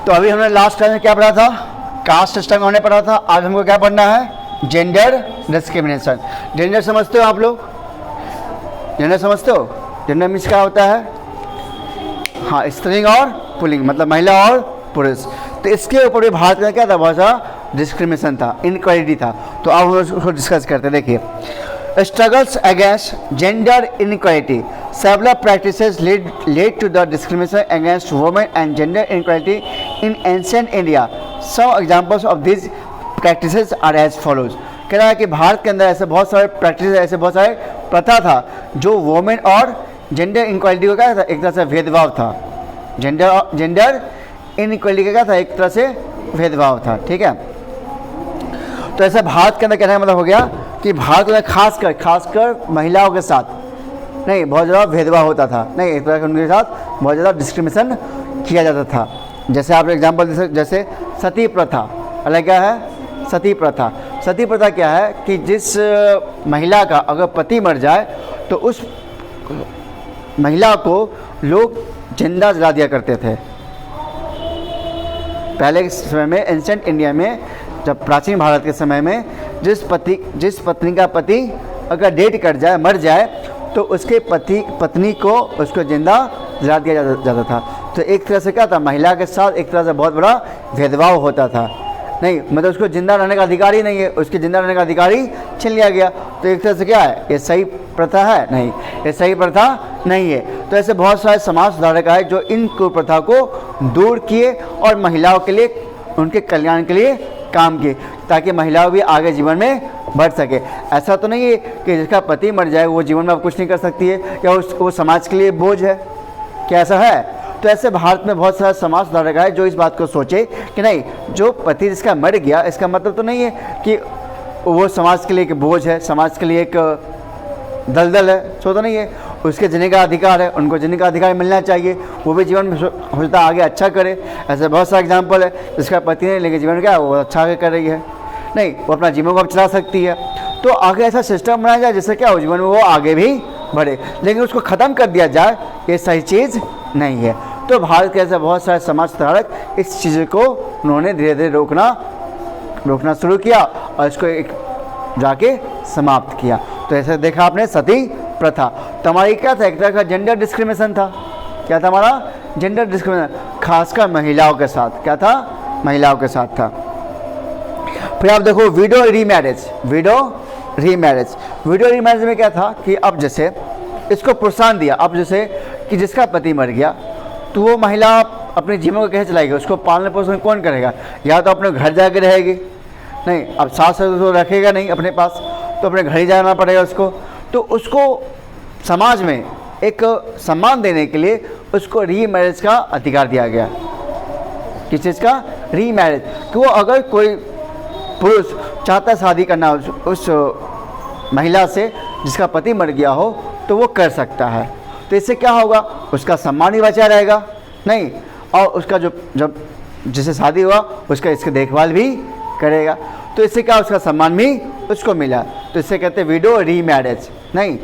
तो अभी हमने लास्ट टाइम में क्या पढ़ा था, कास्ट सिस्टम हमने पढ़ा था। आज हमको क्या पढ़ना है, जेंडर डिस्क्रिमिनेशन। जेंडर समझते हो आप लोग, जेंडर समझते हो? जेंडर मीन्स क्या होता है, हाँ, स्त्रीलिंग और पुल्लिंग, मतलब महिला और पुरुष। तो इसके ऊपर भी भारत में क्या था, बहुत सारा डिस्क्रिमिनेशन था, इनक्वालिटी था। तो अब हम उसको डिस्कस करते हैं। देखिए, struggles against gender inequality, several practices led to the discrimination against women and gender inequality in ancient India. Some examples of these practices are as follows. कह रहा है कि भारत के अंदर ऐसे बहुत सारे प्रैक्टिस, ऐसे बहुत सारे प्रथा था जो वोमेन और जेंडर इनक्वालिटी को क्या था, एक तरह से भेदभाव था। जेंडर इनक्वालिटी का क्या था, एक तरह से भेदभाव था। ठीक है, तो ऐसे भारत के अंदर कहने का मतलब हो गया कि भारत में खासकर महिलाओं के साथ नहीं बहुत ज़्यादा भेदभाव होता था, नहीं एक तरह के उनके साथ बहुत ज़्यादा डिस्क्रिमिनेशन किया जाता था। जैसे आप एग्जांपल दे सकते, जैसे सती प्रथा। अलग क्या है, सती प्रथा। सती प्रथा क्या है कि जिस महिला का अगर पति मर जाए तो उस महिला को लोग जिंदा जला दिया करते थे। पहले के समय में, एंशिएंट इंडिया में, जब प्राचीन भारत के समय में जिस पत्नी का पति अगर डेट कर जाए, मर जाए, तो उसके पत्नी को उसको जिंदा जला दिया जाता था। तो एक तरह से क्या था, महिला के साथ एक तरह से बहुत बड़ा भेदभाव होता था। नहीं मतलब उसको जिंदा रहने का अधिकार ही नहीं है, उसके जिंदा रहने का अधिकार ही छीन लिया गया। तो एक तरह से क्या है, ये सही प्रथा है? नहीं, ये सही प्रथा नहीं है। तो ऐसे बहुत सारे समाज सुधारक आए जो इन कुप्रथा को दूर किए और महिलाओं के लिए, उनके कल्याण के लिए काम किए, ताकि महिलाओं भी आगे जीवन में बढ़ सके। ऐसा तो नहीं है कि जिसका पति मर जाए वो जीवन में अब कुछ नहीं कर सकती है, या वो समाज के लिए बोझ है, क्या ऐसा है? तो ऐसे भारत में बहुत सारे समाज सुधारक आए जो इस बात को सोचे कि नहीं, जो पति जिसका मर गया, इसका मतलब तो नहीं है कि वो समाज के लिए एक बोझ है, समाज के लिए एक दलदल है, सो तो नहीं है। उसके जीने का अधिकार है, उनको जीने का अधिकार मिलना चाहिए, वो भी जीवन में सोचता आगे अच्छा करे। ऐसे बहुत सारे एग्जाम्पल है, जिसका पति नहीं लेकिन जीवन क्या है वो अच्छा आगे कर रही है, नहीं वो अपना जीवन को अब चला सकती है। तो आगे ऐसा सिस्टम बनाया जाए जिससे क्या हो, जीवन में वो आगे भी बढ़े, लेकिन उसको ख़त्म कर दिया जाए, ये सही चीज़ नहीं है। तो भारत के ऐसे बहुत सारे समाज सुधारक इस चीज़ को उन्होंने धीरे धीरे रोकना शुरू किया और इसको एक जाके समाप्त किया। तो ऐसे देखा आपने सती प्रथा। तो हमारी क्या था, एक तरह का जेंडर डिस्क्रिमिनेशन था। क्या था हमारा, जेंडर डिस्क्रिमिनेशन, खासकर महिलाओं के साथ। क्या था, महिलाओं के साथ था। फिर आप देखो विडो रीमैरिज में क्या था कि अब जैसे इसको प्रोत्साहन दिया, अब जैसे कि जिसका पति मर गया तो वो महिला अपने जीवन को कैसे चलाएगी, उसको पालने पोषण कौन करेगा, या तो अपने घर जाके रहेगी, नहीं अब सास तो रखेगा नहीं अपने पास, तो अपने घर ही जाना पड़ेगा उसको। तो उसको समाज में एक सम्मान देने के लिए उसको रीमैरिज का अधिकार दिया गया। किस चीज़ का, रीमैरिज, कि वो अगर कोई पुरुष चाहता है शादी करना उस महिला से जिसका पति मर गया हो तो वो कर सकता है। तो इससे क्या होगा, उसका सम्मान ही बचा रहेगा, नहीं और उसका जब जिसे शादी हुआ उसका इसकी देखभाल भी करेगा। तो इससे क्या, उसका सम्मान भी उसको मिला। तो इससे कहते हैं विडो रीमैरिज। नहीं,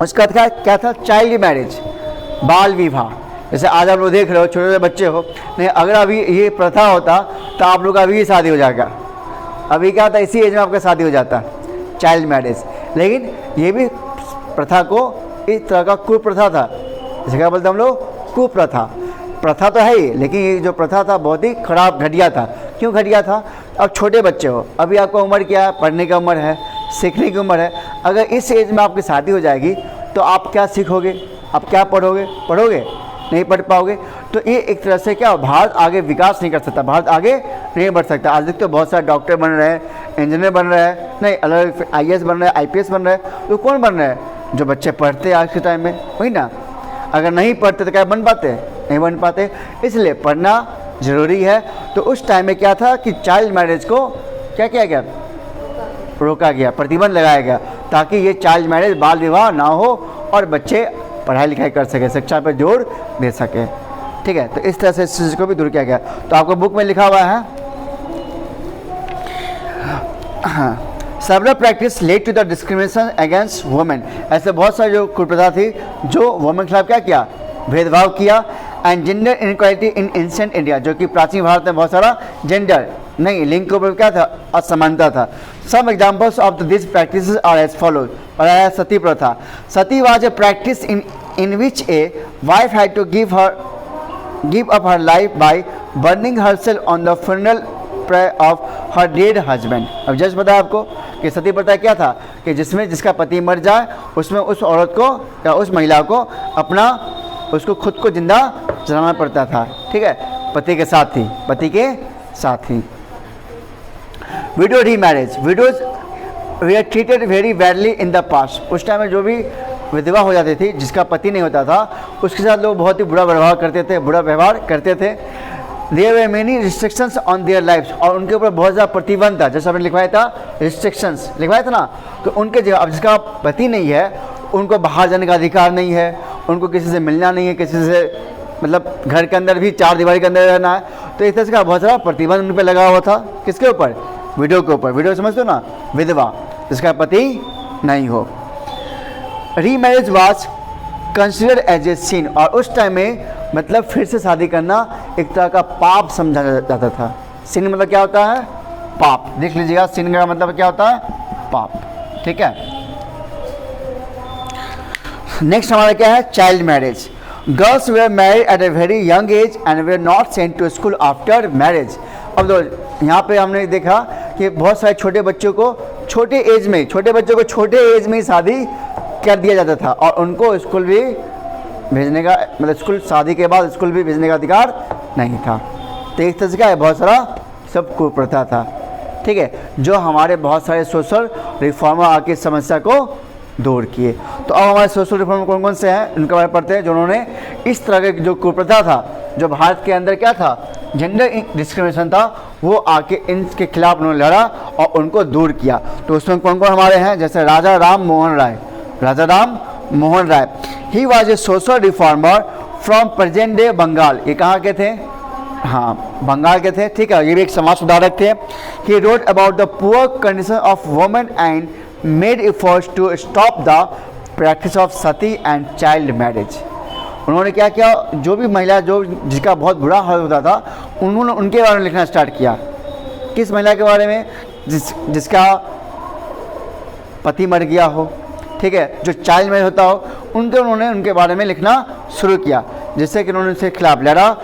उसका क्या था, चाइल्ड मैरिज, बाल विवाह। जैसे आज आप लोग देख रहे हो, छोटे छोटे बच्चे हो, नहीं अगर अभी ये प्रथा होता तो आप लोग का अभी ही शादी हो जाएगा। अभी क्या होता, इसी एज में आपका शादी हो जाता, चाइल्ड मैरिज। लेकिन ये भी प्रथा को इस तरह का कुप्रथा था, जैसे क्या बोलते हम लोग, कुप्रथा। प्रथा तो है ही, लेकिन ये जो प्रथा था बहुत ही खराब, घटिया था। क्यों घटिया था, अब छोटे बच्चे हो, अभी आपका उम्र क्या है, पढ़ने की उम्र है, सीखने की उम्र है। अगर इस एज में आपकी शादी हो जाएगी तो आप क्या सीखोगे, आप क्या पढ़ोगे नहीं पढ़ पाओगे। तो ये एक तरह से क्या, भारत आगे विकास नहीं कर सकता, भारत आगे नहीं बढ़ सकता। आज तक तो बहुत सारे डॉक्टर बन रहे हैं, इंजीनियर बन रहे हैं, नहीं अलग IAS बन रहे हैं, IPS बन रहे हैं। तो कौन बन रहे हैं, जो बच्चे पढ़ते हैं आज के टाइम में, वही ना। अगर नहीं पढ़ते तो क्या बन पाते, नहीं बन पाते। इसलिए पढ़ना ज़रूरी है। तो उस टाइम में क्या था कि चाइल्ड मैरिज को क्या किया गया, रोका गया, प्रतिबंध लगाया गया, ताकि ये चाइल्ड मैरिज, बाल विवाह ना हो और बच्चे पढ़ाई लिखाई कर सके, शिक्षा पर जोर दे सके। ठीक है, तो इस तरह से इस चीज़ को भी दूर किया गया। तो आपको बुक में लिखा हुआ है, हाँ, several practice led to the discrimination against women. ऐसे बहुत सारी जो कुप्रथा थी जो वुमेन के खिलाफ क्या किया, भेदभाव किया। And gender inequality in ancient India, जो कि प्राचीन भारत में बहुत सारा जेंडर नहीं, लिंग के ऊपर क्या था, असमानता था। Some examples of this practice are as follows. और है सती प्रथा। Sati was a practice in which a wife had to give up her life by burning herself on the funeral of her dead husband. अब just बताया आपको कि सती प्रथा क्या था कि जिसमें जिसका पति मर जाए उसमें उस औरत को या उस महिला को अपना उसको खुद को जिंदा जलाना पड़ता था, ठीक है, पति के साथ ही, पति के साथ ही। Widow remarriage. विडोज वे are treated very badly in the past. उस टाइम में जो भी विधवा हो जाती थी, जिसका पति नहीं होता था, उसके साथ लोग बहुत ही बुरा व्यवहार करते थे। There were many restrictions on their lives, और उनके ऊपर बहुत ज़्यादा प्रतिबंध था। जैसे आपने लिखवाया था रिस्ट्रिक्शंस लिखवाया था ना, तो उनके जगह अब जिसका पति नहीं है उनको बाहर जाने का अधिकार नहीं है, उनको किसी से मिलना नहीं है, किसी से मतलब घर के अंदर भी 4 दीवारी के अंदर रहना है। तो इस तरह का बहुत सारा प्रतिबंध उन पर लगा हुआ था। किसके ऊपर? विडो के ऊपर। विडो समझते हो ना, विधवा जिसका पति नहीं हो। Remarriage was considered as a sin, और उस टाइम में मतलब फिर से शादी करना एक तरह का पाप समझा जाता था। सिन मतलब क्या होता है? पाप। देख लीजिएगा, सिन का मतलब क्या होता है? पाप, ठीक है। नेक्स्ट हमारा क्या है? Child marriage. Girls were married at a very young age and were not sent to school after marriage. अब यहाँ पे हमने देखा कि बहुत सारे छोटे बच्चों को छोटे एज में ही शादी कर दिया जाता था, और उनको स्कूल भी भेजने का मतलब स्कूल शादी के बाद स्कूल भी भेजने का अधिकार नहीं था। तो एक तरह से क्या है, बहुत सारा सब कुप्रथा था, ठीक है, जो हमारे बहुत सारे सोशल रिफॉर्मर आके समस्या को दूर किए। तो अब हमारे सोशल रिफॉर्मर कौन कौन से हैं उनके बारे में पढ़ते हैं, जिन्होंने इस तरह के जो कुप्रथा था, जो भारत के अंदर क्या था, जेंडर डिस्क्रिमिनेशन था, वो आके इनके खिलाफ उन्होंने लड़ा और उनको दूर किया। तो उसमें कौन कौन हमारे हैं? जैसे Raja Ram Mohan Roy. He was a social reformer from present day Bengal. ये कहाँ के थे? हाँ, बंगाल के थे, ठीक है। ये भी एक समाज सुधारक थे। He wrote about the poor condition of women and made efforts to stop the practice of sati and child marriage. उन्होंने क्या किया, जो भी महिला जिसका बहुत बुरा हाल होता था, उन्होंने उनके बारे में लिखना स्टार्ट किया। किस महिला के बारे में? जिसका पति मर गया हो, ठीक है, जो चाइल्ड मैरिज होता हो, उन्होंने उनके बारे में लिखना शुरू किया, जिससे कि उन्होंने उसके खिलाफ लड़ा,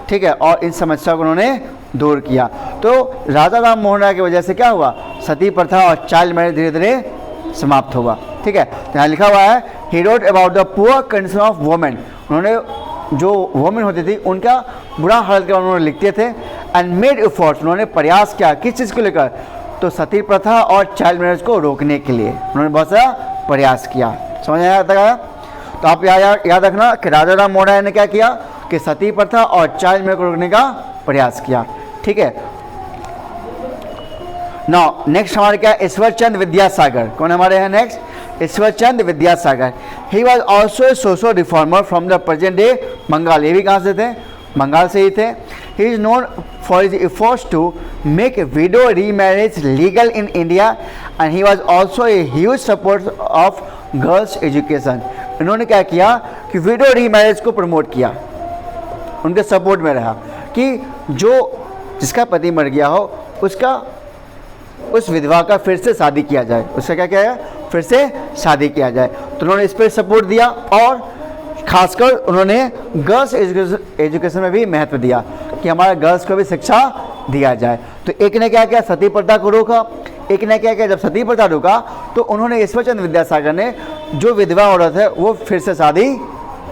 ठीक है, और इन समस्याओं को उन्होंने दूर किया। तो राजा राम मोहन राय की वजह से क्या हुआ, सती प्रथा और चाइल्ड मैरिज धीरे धीरे समाप्त हुआ, ठीक है। तो यहाँ लिखा हुआ है ही wrote about the poor condition of women. उन्होंने जो वुमेन होती थी उनका बुरा हालत का उन्होंने लिखते थे। एंड मेड एफर्ट्स, उन्होंने प्रयास किया किस चीज़ को लेकर, तो सती प्रथा और चाइल्ड मैरिज को रोकने के लिए उन्होंने बहुत सारा प्रयास किया। समझ आया तक? तो आप याद रखना कि राजा राम मोहन राय ने क्या किया कि सती प्रथा और चाइल्ड मैरिज को रोकने का प्रयास किया, ठीक है। नाउ नेक्स्ट हमारे क्या, ईश्वर चंद्र विद्यासागर। कौन हमारे हैं next? Ishwar Chandra Vidyasagar. He was also a social reformer from the present day Bengal. ये भी कहाँ से थे? बंगाल से ही थे। He is known for his efforts to make widow remarriage legal in India and he was also a huge support of girls education. इन्होंने क्या किया कि विडो रीमैरिज को प्रमोट किया, उनके सपोर्ट में रहा कि जिसका पति मर गया हो उस विधवा का फिर से शादी किया जाए, उसका क्या किया है, फिर से शादी किया जाए। तो उन्होंने इस पर सपोर्ट दिया, और खासकर उन्होंने गर्ल्स एजुकेशन में भी महत्व दिया कि हमारे गर्ल्स को भी शिक्षा दिया जाए। तो एक ने क्या किया, सती प्रथा को रोका। एक ने क्या किया, जब सती प्रथा रोका तो उन्होंने ईश्वर चंद्र विद्यासागर ने जो विधवा औरत है वो फिर से शादी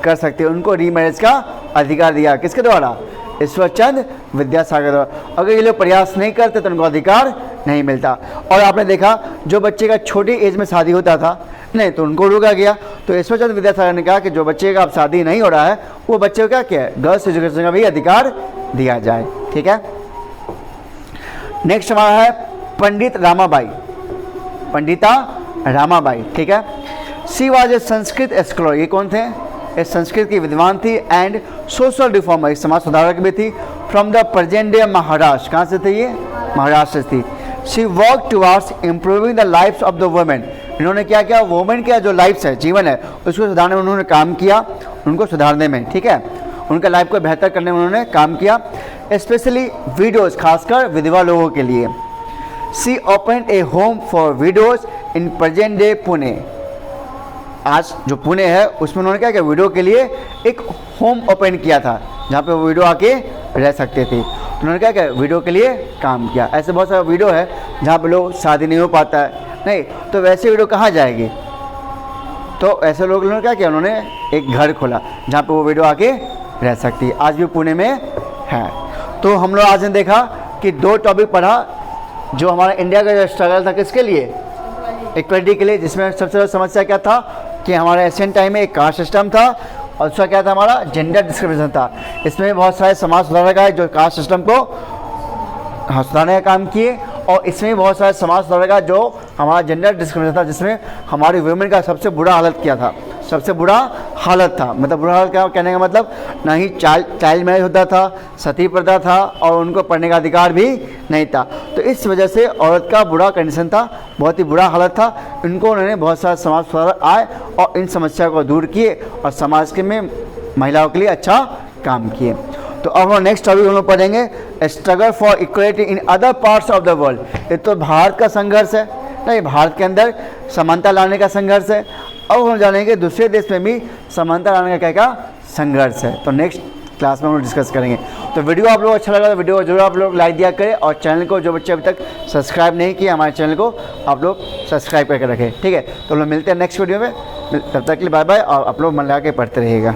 कर सकते हैं, उनको रीमैरिज का अधिकार दिया। किसके द्वारा? ईश्वर चंद्र विद्यासागर द्वारा। अगर ये लोग प्रयास नहीं करते तो उनको अधिकार नहीं मिलता। और आपने देखा जो बच्चे का छोटी एज में शादी होता था नहीं तो उनको रोका गया। तो ईश्वर चंद्र विद्यासागर ने कहा कि जो बच्चे का अब शादी नहीं हो रहा है वो बच्चे को क्या किया है, गर्ल्स एजुकेशन का भी अधिकार दिया जाए, ठीक है। नेक्स्ट हमारा है पंडिता रामाबाई, ठीक है। She was a Sanskrit scholar. ये कौन थे? एक संस्कृत की विद्वान थी एंड सोशल रिफॉर्मर, एक समाज सुधारक भी थी। From the present day Maharashtra. कहाँ से थे ये? महाराष्ट्र से थी। She work towards improving the lives of the women. इन्होंने क्या किया, वुमेन का जो लाइफ्स है, जीवन है, उसको सुधारने में उन्होंने काम किया, उनको सुधारने में, ठीक है। उनका लाइफ को बेहतर करने में उन्होंने काम किया, स्पेशली वीडियोज़, खासकर विधवा लोगों के लिए। She open A home for widows in present day Pune. आज जो पुणे है उसमें उन्होंने क्या किया, विडो के लिए एक होम ओपन किया था जहाँ पे वो विडो आके रह सकते थे। तो उन्होंने क्या किया, विडो के लिए काम किया। ऐसे बहुत सारा विडो है जहाँ पे लोग शादी नहीं हो पाता है, नहीं तो वैसे विडो कहाँ जाएगी, तो ऐसे लोग ने क्या किया, उन्होंने एक घर खोला जहाँ पे वो विडो आके रह सकती है। आज भी पुणे में है। तो हम लोग आज ने देखा कि 2 टॉपिक पढ़ा जो हमारा इंडिया का जो स्ट्रगल था किसके लिए, इक्वलिटी के लिए, जिसमें सबसे ज़्यादा समस्या क्या था कि हमारे एशियन टाइम में एक कास्ट सिस्टम था और दूसरा क्या था, हमारा जेंडर डिस्क्रिमिनेशन था। इसमें बहुत सारे समाज सुधारक आए जो कास्ट सिस्टम को सुधारने का काम किए, और इसमें भी बहुत सारे समाज सुधारक जो हमारा जेंडर डिस्क्रिमिनेशन था, जिसमें हमारी वुमेन का सबसे बुरा हालत किया था, सबसे बुरा हालत था। मतलब बुरा हालत क्या कहने का मतलब, ना ही चाइल्ड मैरिज होता था, सती प्रथा था, और उनको पढ़ने का अधिकार भी नहीं था। तो इस वजह से औरत का बुरा कंडीशन था, बहुत ही बुरा हालत था। इनको उन्होंने बहुत सारे समाज सुधारक आए और इन समस्या को दूर किए और समाज के में महिलाओं के लिए अच्छा काम किए। तो अब हम नेक्स्ट टॉपिक हम लोग पढ़ेंगे, struggle for equality in other parts of the world. ये तो भारत का संघर्ष है, नहीं भारत के अंदर समानता लाने का संघर्ष है। अब हम जानेंगे दूसरे देश में भी समानता लाने का क्या संघर्ष है। तो नेक्स्ट क्लास में हम लोग डिस्कस करेंगे। तो वीडियो आप लोग अच्छा लगा तो वीडियो को जरूर आप लोग लाइक दिया करें, और चैनल को जो बच्चे अभी तक सब्सक्राइब नहीं किए हमारे चैनल को आप लोग सब्सक्राइब करके रखें, ठीक है। तो हम लोग मिलते हैं नेक्स्ट वीडियो में, तब तक के लिए बाय बाय, और आप लोग मन लगा के पढ़ते रहिएगा।